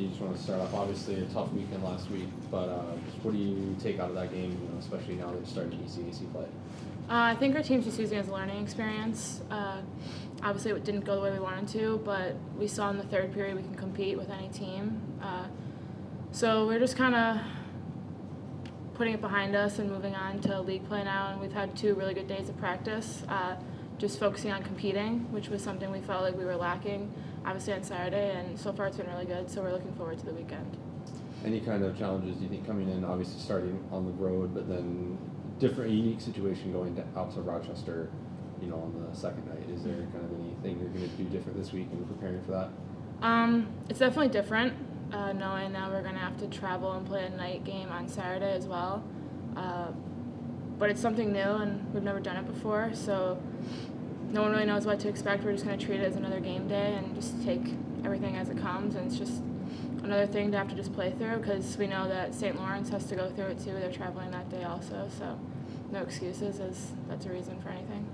you just want to start off? Obviously, a tough weekend last week, but just what do you take out of that game? Especially now that you're starting ECAC play. I think our team's just using it as a learning experience. Obviously, it didn't go the way we wanted to, but we saw in the third period we can compete with any team. So we're just kind of putting it behind us and moving on to league play now. And we've had 2 really good days of practice, just focusing on competing, which was something we felt like we were lacking, obviously on Saturday. And so far, it's been really good. So we're looking forward to the weekend. Any kind of challenges do you think coming in? Obviously, starting on the road, but then different, unique situation going out to Rochester, on the second night. Is there kind of anything you're going to do different this week and preparing for that? It's definitely different, knowing now we're going to have to travel and play a night game on Saturday as well. But it's something new, and we've never done it before, so no one really knows what to expect. We're just going to treat it as another game day and just take everything as it comes, and it's just another thing to have to just play through because we know that St. Lawrence has to go through it too. They're traveling that day also, so no excuses, as that's a reason for anything.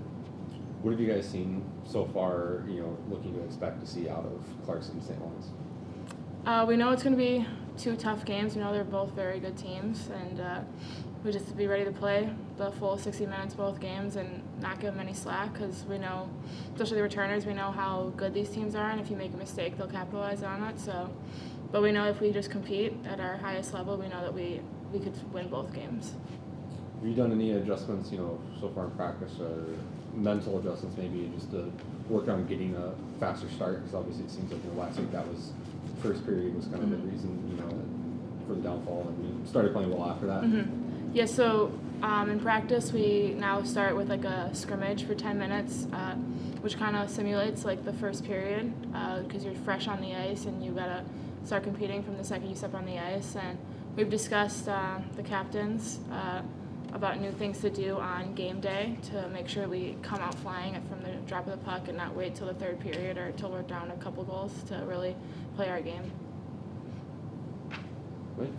What have you guys seen so far, looking to expect to see out of Clarkson and St. Lawrence? We know it's going to be 2 tough games. We know they're both very good teams, and we just have to be ready to play the full 60 minutes both games and not give them any slack because we know, especially the returners, we know how good these teams are, and if you make a mistake, they'll capitalize on it. But we know if we just compete at our highest level, we know that we could win both games. Have you done any adjustments, so far in practice, or mental adjustments maybe just to work on getting a faster start? Because obviously it seems like last week that was the first period was kind of the reason, for the downfall, and we started playing well after that. Yeah, so in practice we now start with like a scrimmage for 10 minutes, which kind of simulates like the first period because you're fresh on the ice and you gotta start competing from the second you step on the ice. And we've discussed the captains about new things to do on game day to make sure we come out flying from the drop of the puck and not wait till the third period or till we're down a couple goals to really play our game. Wait.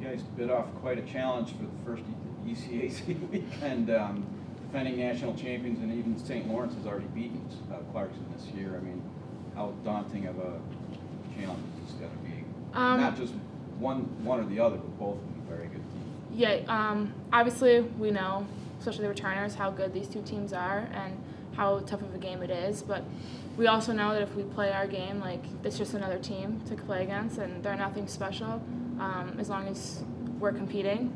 You guys bit off quite a challenge for the first ECAC weekend. Defending national champions, and even St. Lawrence has already beaten Clarkson this year. I mean, how daunting of a challenge is this going to be? Not just one or the other, but both of them very good teams. Yeah, obviously we know, especially the returners, how good these 2 teams are and how tough of a game it is. But we also know that if we play our game, like it's just another team to play against, and they're nothing special as long as we're competing.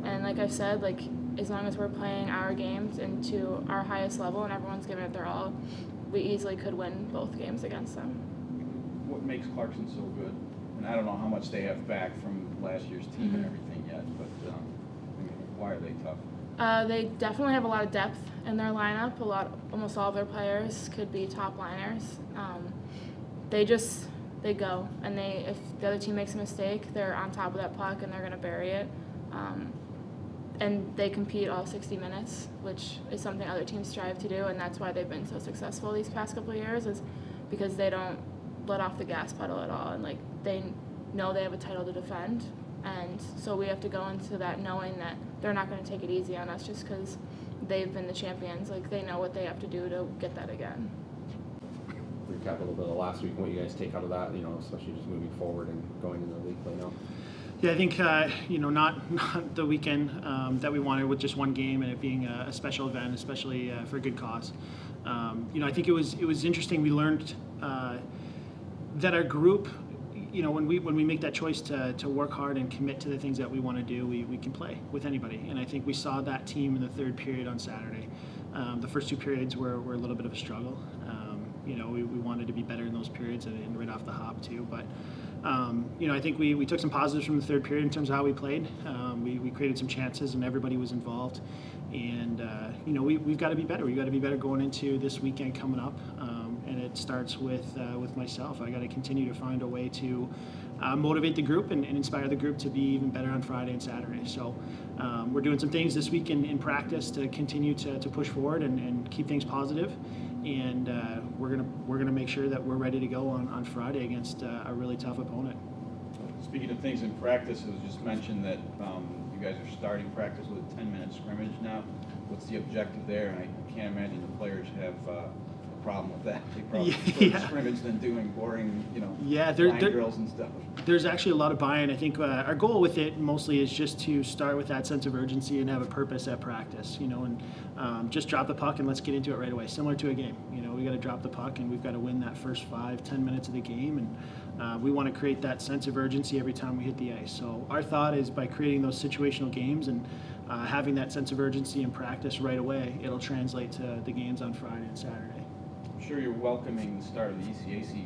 And like I've said, like as long as we're playing our games into our highest level and everyone's giving it their all, we easily could win both games against them. What makes Clarkson so good? And I don't know how much they have back from last year's team and everything yet, but why are they tough? They definitely have a lot of depth in their lineup. Almost all of their players could be top liners. They go, and if the other team makes a mistake, they're on top of that puck and they're going to bury it. And they compete all 60 minutes, which is something other teams strive to do, and that's why they've been so successful these past couple of years, is because they don't let off the gas pedal at all, and like they know they have a title to defend, and so we have to go into that knowing that they're not going to take it easy on us just because they've been the champions. Like they know what they have to do to get that again. Recap a little bit of last week, what you guys take out of that, especially just moving forward and going into the league play now. Yeah, I think not the weekend that we wanted with just one game and it being a special event, especially for a good cause. I think it was interesting. We learned that our group, when we make that choice to work hard and commit to the things that we want to do, we can play with anybody. And I think we saw that team in the third period on Saturday. The first 2 periods were a little bit of a struggle. We wanted to be better in those periods and right off the hop too. But I think we took some positives from the third period in terms of how we played. We created some chances and everybody was involved. And we've got to be better. We've got to be better going into this weekend coming up. And it starts with myself. I got to continue to find a way to motivate the group and inspire the group to be even better on Friday and Saturday. So we're doing some things this week in practice to continue to push forward and keep things positive. And we're gonna make sure that we're ready to go on Friday against a really tough opponent. Speaking of things in practice, it was just mentioned that you guys are starting practice with a 10-minute scrimmage now. What's the objective there? And I can't imagine the players have problem with that. They probably Yeah. prefer scrimmage than doing boring, Yeah, line drills and stuff. There's actually a lot of buy-in. I think our goal with it mostly is just to start with that sense of urgency and have a purpose at practice, and just drop the puck and let's get into it right away, similar to a game. We got to drop the puck and we've got to win that first 5-10 minutes of the game, and we want to create that sense of urgency every time we hit the ice. So our thought is by creating those situational games and having that sense of urgency in practice right away, it'll translate to the games on Friday and Saturday. I'm sure you're welcoming the start of the ECAC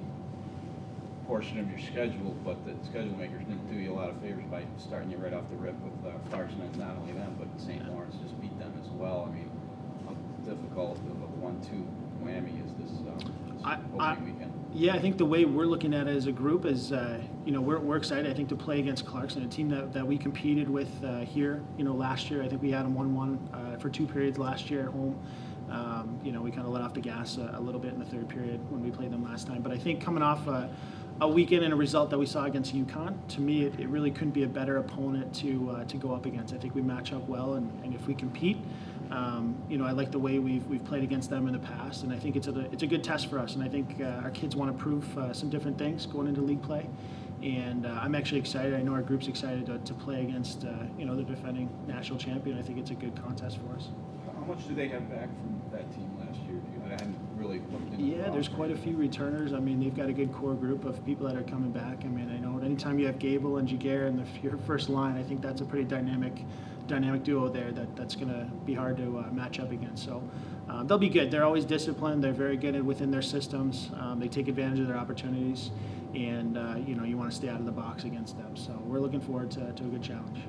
portion of your schedule, but the schedule makers didn't do you a lot of favors by starting you right off the rip with Clarkson, and not only them, but St. Lawrence just beat them as well. I mean, how difficult of a 1-2 whammy is this opening weekend? Yeah, I think the way we're looking at it as a group is, we're excited, I think, to play against Clarkson, a team that we competed with here, last year. I think we had them 1-1 for 2 periods last year at home. We kind of let off the gas a little bit in the third period when we played them last time. But I think coming off a weekend and a result that we saw against UConn, to me, it really couldn't be a better opponent to go up against. I think we match up well, and if we compete, I like the way we've played against them in the past, and I think it's a good test for us. And I think our kids want to prove some different things going into league play, and I'm actually excited. I know our group's excited to play against the defending national champion. I think it's a good contest for us. How much do they have back from that team last year? I hadn't really looked into Yeah, there's quite a few returners. I mean, they've got a good core group of people that are coming back. I mean, I know anytime you have Gable and Jaguar in your first line, I think that's a pretty dynamic duo there that's going to be hard to match up against. So they'll be good. They're always disciplined. They're very good within their systems. They take advantage of their opportunities, and you want to stay out of the box against them. So we're looking forward to a good challenge.